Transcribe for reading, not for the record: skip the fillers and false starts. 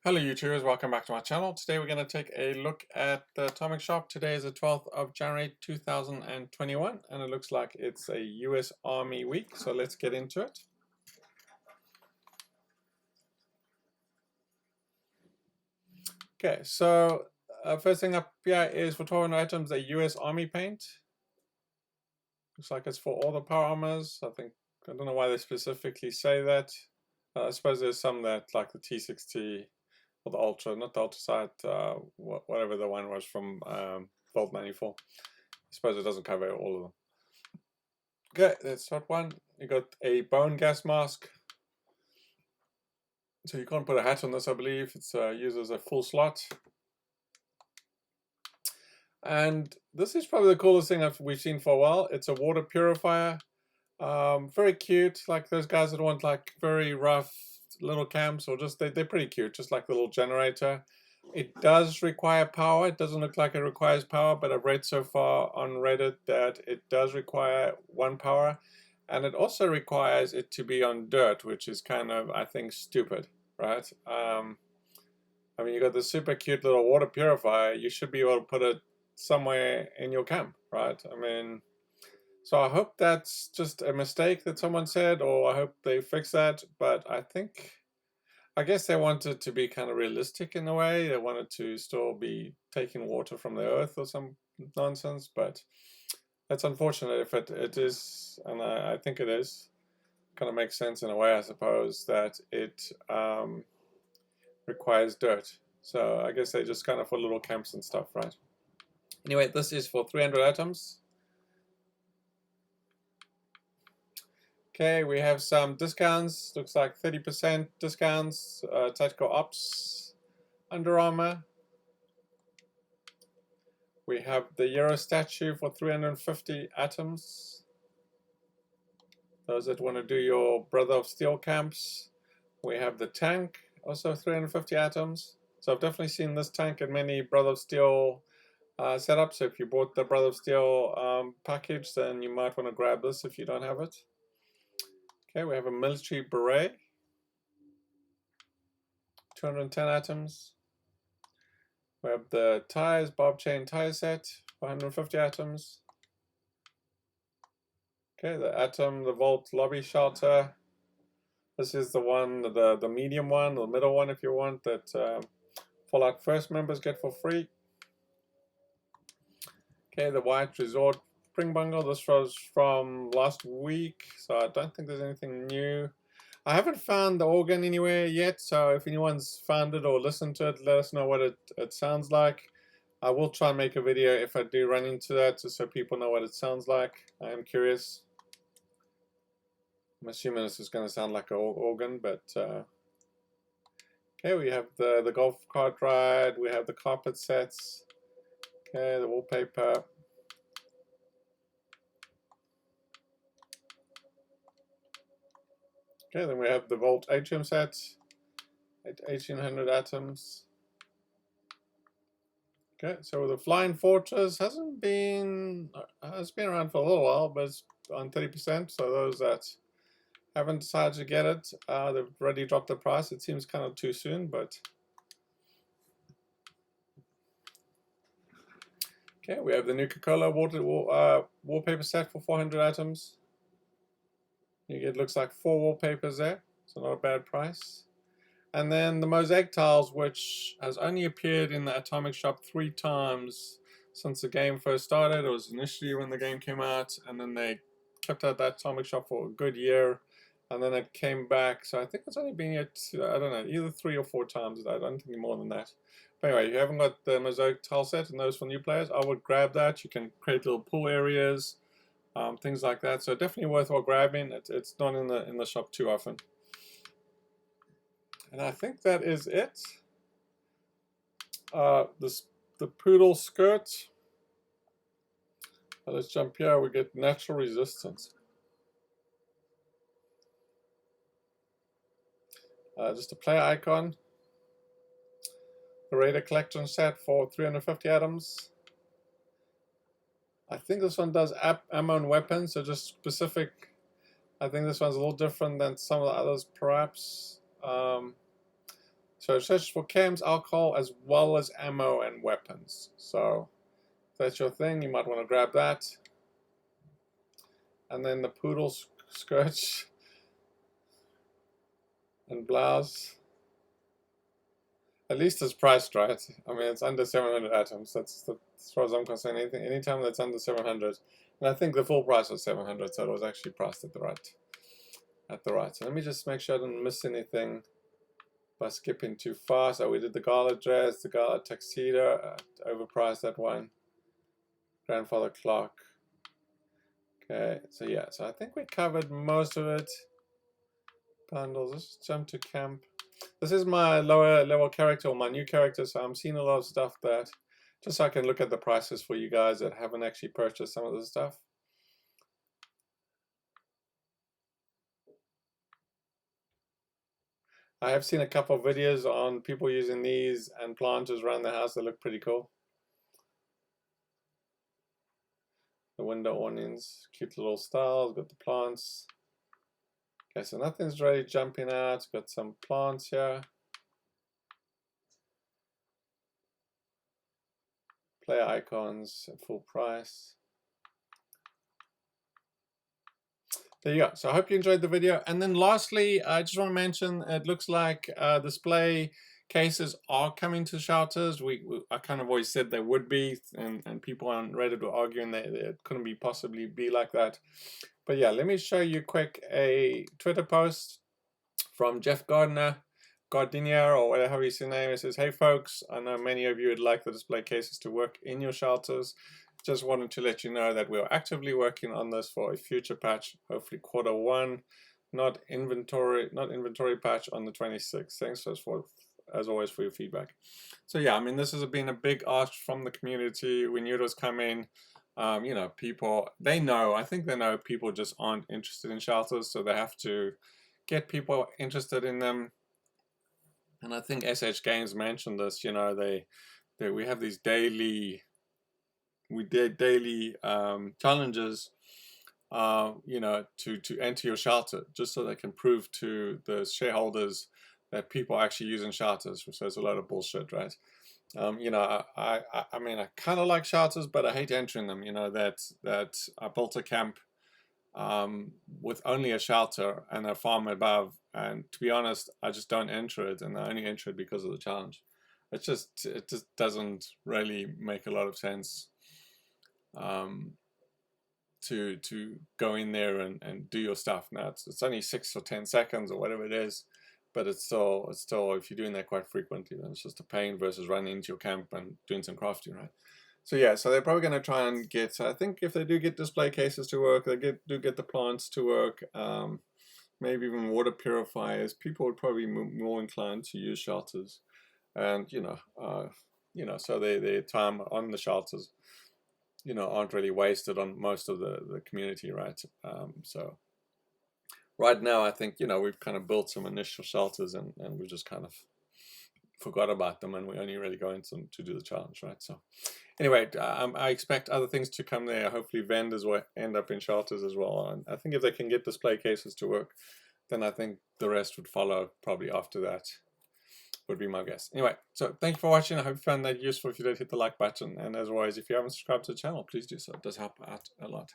Hello YouTubers, welcome back to my channel. Today we're going to take a look at the Atomic Shop. Today is the 12th of January 2021 and it looks like it's a US Army week, so let's get into it. Okay, so first thing up here is for 1200 items, a US Army paint. Looks like it's for all the power armors. I don't know why they specifically say that. I suppose there's some that, like the T60 or the Ultra, not the Ultra Sight, whatever the one was from Vault-Tec. I suppose it doesn't cover all of them. Okay, that's not one. You got a bone gas mask. So you can't put a hat on this, I believe. It's uses a full slot. And this is probably the coolest thing we've seen for a while. It's a water purifier. Very cute, like those guys that want like very rough little camps, or just they're pretty cute, just like the little generator. It does require power. It doesn't look like it requires power, but I've read so far on Reddit that it does require one power, and it also requires it to be on dirt, which is kind of, I think, stupid, right? I mean, you got this super cute little water purifier. You should be able to put it somewhere in your camp, right? I mean, so I hope that's just a mistake that someone said, or I hope they fix that. But I guess they wanted to be kind of realistic in a way. They wanted to still be taking water from the earth or some nonsense. But that's unfortunate if it is, and I think it is. Kind of makes sense in a way, I suppose, that it requires dirt. So I guess they just kind of for little camps and stuff, right? Anyway, this is for 300 atoms. Okay, we have some discounts. Looks like 30% discounts. Tactical Ops, Under Armour. We have the Euro statue for 350 atoms. Those that want to do your Brother of Steel camps. We have the tank, also 350 atoms. So I've definitely seen this tank in many Brother of Steel setups. So if you bought the Brother of Steel package, then you might want to grab this if you don't have it. Okay, we have a military beret, 210 atoms. We have the tires, bob chain tire set, 150 atoms. Okay, the atom, the Vault lobby shelter. This is the one, the medium one, the middle one if you want, that Fallout First members get for free. Okay, the white resort spring bundle. This was from last week, so I don't think there's anything new. I haven't found the organ anywhere yet, so if anyone's found it or listened to it, let us know what it sounds like. I will try and make a video if I do run into that, just so people know what it sounds like. I am curious. I'm assuming this is going to sound like an organ, but okay, we have the golf cart ride, we have the carpet sets, okay, the wallpaper. Okay, then we have the Vault Atrium set, 1800 atoms. Okay, so the Flying Fortress has been around for a little while, but it's on 30%. So those that haven't decided to get it, they've already dropped the price. It seems kind of too soon, but okay. We have the Nuka-Cola wallpaper set for 400 atoms. You get, looks like 4 wallpapers there, so not a bad price. And then the mosaic tiles, which has only appeared in the Atomic Shop 3 times since the game first started. It was initially when the game came out, and then they kept it at that Atomic Shop for a good year, and then it came back. So I think it's only been here, I don't know, either 3 or 4 times. I don't think more than that. But anyway, you haven't got the mosaic tile set and those for new players, I would grab that. You can create little pool areas, things like that. So definitely worthwhile grabbing. It's not in the shop too often. And I think that is it. The poodle skirt. Let's jump here. We get natural resistance. Just a player icon. The Raider collection set for 350 atoms. I think this one does ammo and weapons, so just specific. I think this one's a little different than some of the others, perhaps. So it searches for chems, alcohol, as well as ammo and weapons. So if that's your thing, you might want to grab that. And then the poodle skirts and blouse. At least it's priced right. I mean, it's under 700 atoms. That's as far as I'm concerned. Anytime that's under 700, and I think the full price was 700, so it was actually priced at the right. So let me just make sure I didn't miss anything by skipping too far. So we did the gala dress, the gala tuxedo, overpriced that one. Grandfather clock. Okay, so yeah, so I think we covered most of it. Bundles. Let's jump to camp. This is my lower level character, or my new character, so I'm seeing a lot of stuff that, just so I can look at the prices for you guys that haven't actually purchased some of this stuff. I have seen a couple of videos on people using these and planters around the house that look pretty cool. The window awnings, cute little styles, got the plants. Okay, so nothing's really jumping out. Got some plants here. Player icons at full price. There you go. So I hope you enjoyed the video. And then lastly, I just want to mention, it looks like display cases are coming to shelters. I kind of always said they would be, and people on Reddit were arguing that it couldn't possibly be like that. But yeah, let me show you quick a Twitter post from Jeff Gardiner, or whatever his name. It says, "Hey folks, I know many of you would like the display cases to work in your shelters. Just wanted to let you know that we're actively working on this for a future patch, hopefully Q1, not inventory patch on the 26th. Thanks as always for your feedback." So yeah, I mean, this has been a big ask from the community. We knew it was coming. You know, people, I think they know people just aren't interested in shelters, so they have to get people interested in them. And I think SH Games mentioned this, you know, we have these daily challenges, you know, to enter your shelter, just so they can prove to the shareholders that people are actually using shelters, which is a lot of bullshit, right? You know, I mean, I kind of like shelters, but I hate entering them. You know, that I built a camp with only a shelter and a farm above, and to be honest, I just don't enter it, and I only enter it because of the challenge. It just doesn't really make a lot of sense to go in there and do your stuff. Now it's only 6 or 10 seconds or whatever it is, but it's still, if you're doing that quite frequently, then it's just a pain versus running into your camp and doing some crafting, right? So yeah, so they're probably going to try and get, I think if they do get display cases to work, they do get the plants to work, maybe even water purifiers, people would probably be more inclined to use shelters. And you know, so their time on the shelters, you know, aren't really wasted on most of the community, right? So right now, I think, you know, we've kind of built some initial shelters, and we just kind of forgot about them, and we only really go into them to do the challenge, right? So anyway, I expect other things to come there. Hopefully vendors will end up in shelters as well, and I think if they can get display cases to work, then I think the rest would follow probably after that, would be my guess. Anyway, so thank you for watching. I hope you found that useful. If you did, hit the like button, and as always, if you haven't subscribed to the channel, please do so. It does help out a lot.